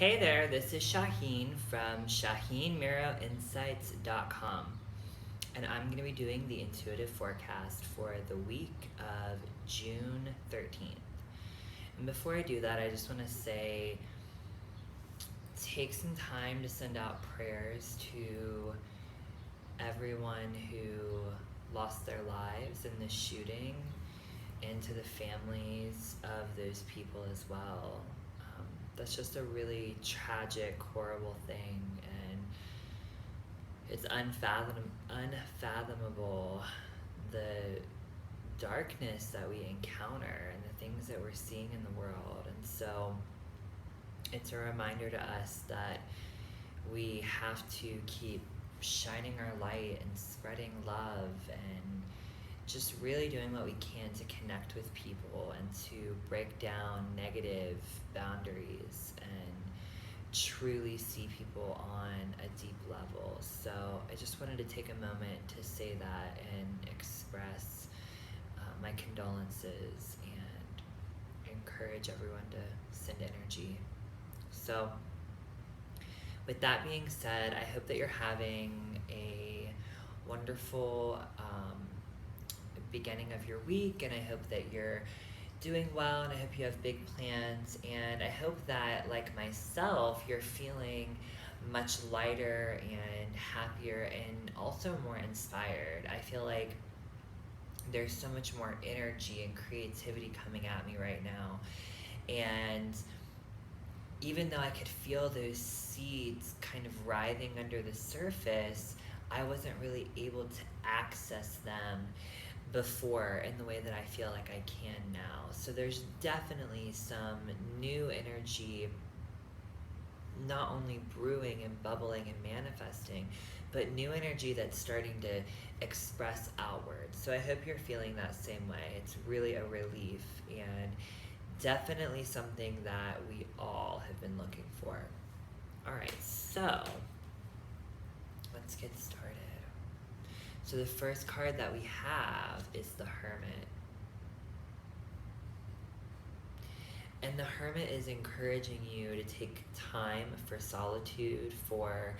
Hey there, this is Shaheen from ShaheenMiroInsights.com, and I'm going to be doing the intuitive forecast for the week of June 13th. And before I do that, I just want to say take some time to send out prayers to everyone who lost their lives in this shooting and to the families of those people as well. That's just a really tragic, horrible thing, and it's unfathomable the darkness that we encounter and the things that we're seeing in the world. And so it's a reminder to us that we have to keep shining our light and spreading love and just really doing what we can to connect with people and to break down negative boundaries and truly see people on a deep level. So I just wanted to take a moment to say that and express my condolences and encourage everyone to send energy. So with that being said, I hope that you're having a wonderful beginning of your week, and I hope that you're doing well, and I hope you have big plans, and I hope that, like myself, you're feeling much lighter and happier and also more inspired. I feel like there's so much more energy and creativity coming at me right now, and even though I could feel those seeds kind of writhing under the surface, I wasn't really able to access them before in the way that I feel like I can now. So there's definitely some new energy not only brewing and bubbling and manifesting, but new energy that's starting to express outward. So I hope you're feeling that same way. It's really a relief and definitely something that we all have been looking for. All right, so let's get started. So the first card that we have is the Hermit. And the Hermit is encouraging you to take time for solitude, for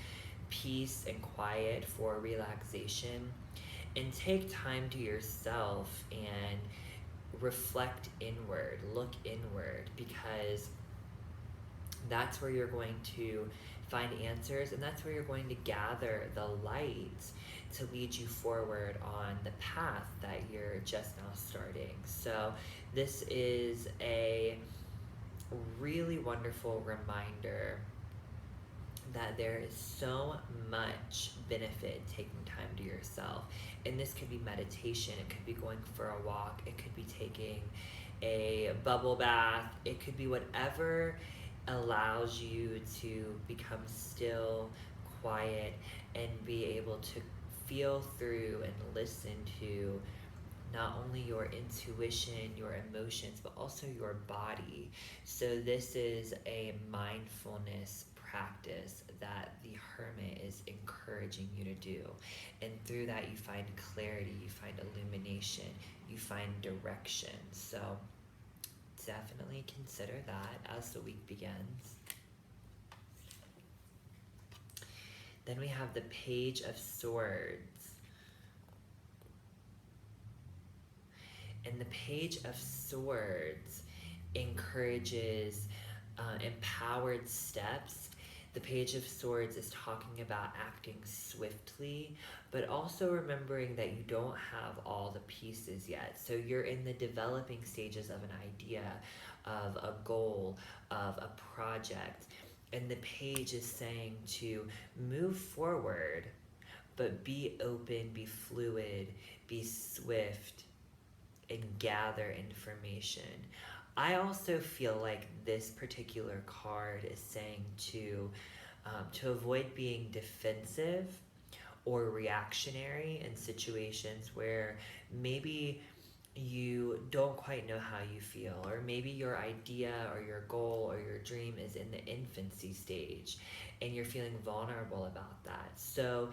peace and quiet, for relaxation, and take time to yourself and reflect inward, look inward, because that's where you're going to find answers, and that's where you're going to gather the light to lead you forward on the path that you're just now starting. So this is a really wonderful reminder that there is so much benefit in taking time to yourself. And this could be meditation, it could be going for a walk, it could be taking a bubble bath, it could be whatever allows you to become still, quiet, and be able to feel through and listen to not only your intuition, your emotions, but also your body. So this is a mindfulness practice that the Hermit is encouraging you to do. And through that you find clarity, you find illumination, you find direction. So definitely consider that as the week begins. Then we have the Page of Swords. And the Page of Swords encourages empowered steps. The Page of Swords is talking about acting swiftly, but also remembering that you don't have all the pieces yet. So you're in the developing stages of an idea, of a goal, of a project. And the page is saying to move forward, but be open, be fluid, be swift, and gather information. I also feel like this particular card is saying to avoid being defensive or reactionary in situations where maybe you don't quite know how you feel, or maybe your idea or your goal or your dream is in the infancy stage and you're feeling vulnerable about that. So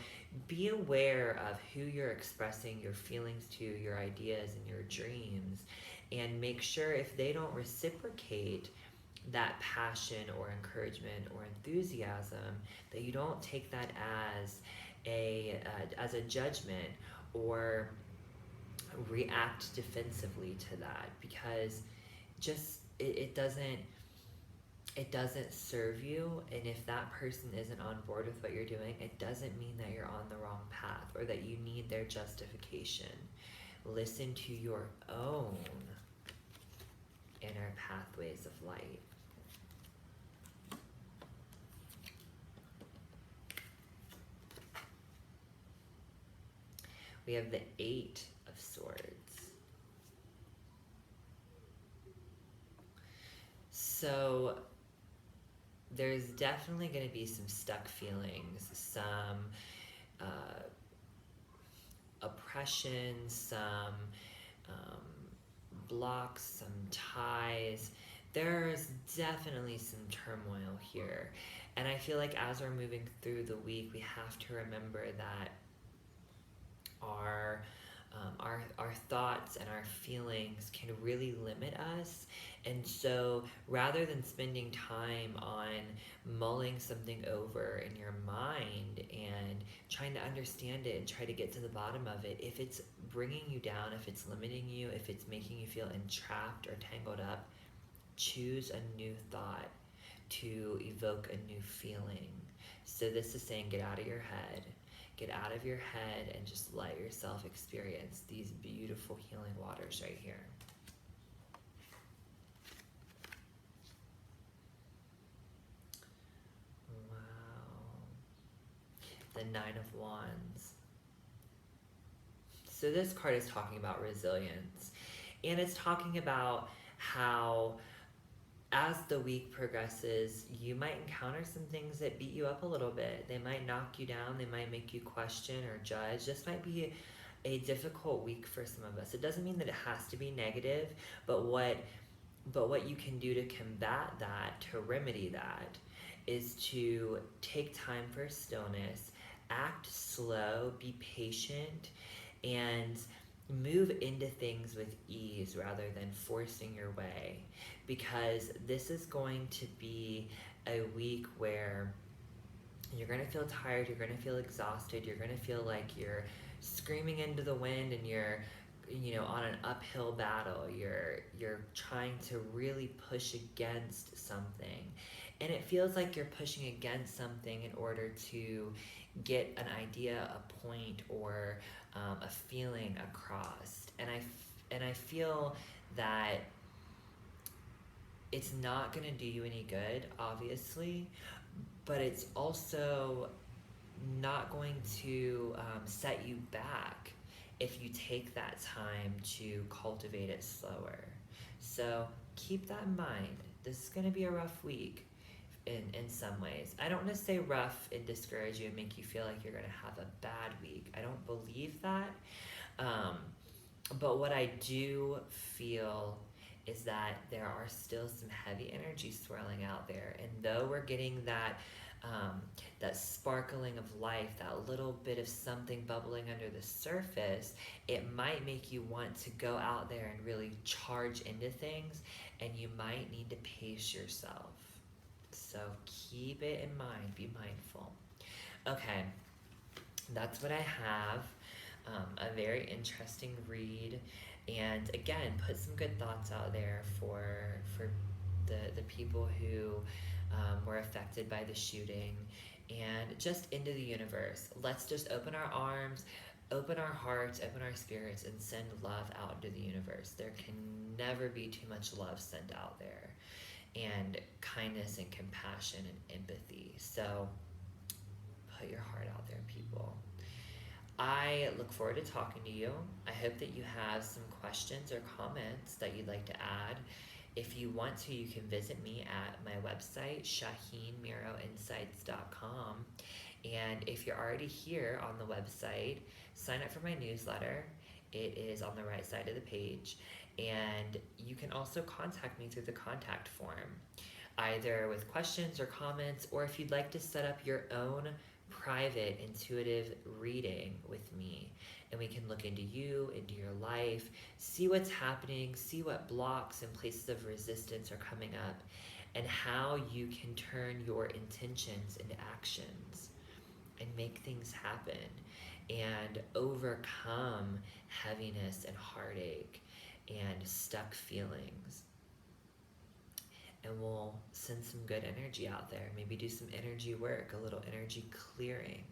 be aware of who you're expressing your feelings to, your ideas and your dreams, and make sure if they don't reciprocate, that passion or encouragement or enthusiasm, that you don't take that as a judgment or react defensively to that, because just it doesn't serve you. And if that person isn't on board with what you're doing, it doesn't mean that you're on the wrong path or that you need their justification. Listen to your own inner pathways of light. We have the Eight of Swords. So there's definitely going to be some stuck feelings, some oppression, some blocks, some ties. There's definitely some turmoil here. And I feel like as we're moving through the week, we have to remember that our thoughts and our feelings can really limit us. And so rather than spending time on mulling something over in your mind and trying to understand it and try to get to the bottom of it, if it's bringing you down, if it's limiting you, if it's making you feel entrapped or tangled up, choose a new thought to evoke a new feeling. So this is saying, get out of your head. Get out of your head and just let yourself experience these beautiful healing waters right here. Wow. The Nine of Wands. So this card is talking about resilience. And it's talking about how as the week progresses, you might encounter some things that beat you up a little bit. They might knock you down. They might make you question or judge. This might be a difficult week for some of us. It doesn't mean that it has to be negative, but what you can do to combat that, to remedy that, is to take time for stillness, act slow, be patient, and move into things with ease rather than forcing your way, because this is going to be a week where you're going to feel tired, you're going to feel exhausted, you're going to feel like you're screaming into the wind and you're on an uphill battle. You're trying to really push against something, and it feels like you're pushing against something in order to get an idea, a point, or a feeling across. And I feel that it's not going to do you any good, obviously, but it's also not going to set you back if you take that time to cultivate it slower. So keep that in mind. This is going to be a rough week in some ways. I don't want to say rough and discourage you and make you feel like you're going to have a bad week. I don't believe that. But what I do feel is that there are still some heavy energy swirling out there. And though we're getting that sparkling of life, that little bit of something bubbling under the surface, it might make you want to go out there and really charge into things, and you might need to pace yourself. So keep it in mind, be mindful. Okay, that's what I have. A very interesting read, and again, put some good thoughts out there for the people who were affected by the shooting, and just into the universe. Let's just open our arms, open our hearts, open our spirits, and send love out into the universe. There can never be too much love sent out there, and kindness and compassion and empathy. So put your heart out there, people. I look forward to talking to you. I hope that you have some questions or comments that you'd like to add. If you want to, you can visit me at my website, ShaheenMiroInsights.com. And if you're already here on the website, sign up for my newsletter. It is on the right side of the page. And you can also contact me through the contact form, either with questions or comments, or if you'd like to set up your own private intuitive reading with me, and we can look into you, into your life, see what's happening, see what blocks and places of resistance are coming up, and how you can turn your intentions into actions and make things happen and overcome heaviness and heartache and stuck feelings. And we'll send some good energy out there. Maybe do some energy work, a little energy clearing.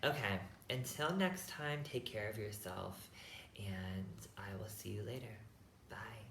Okay, until next time, take care of yourself, and I will see you later. Bye.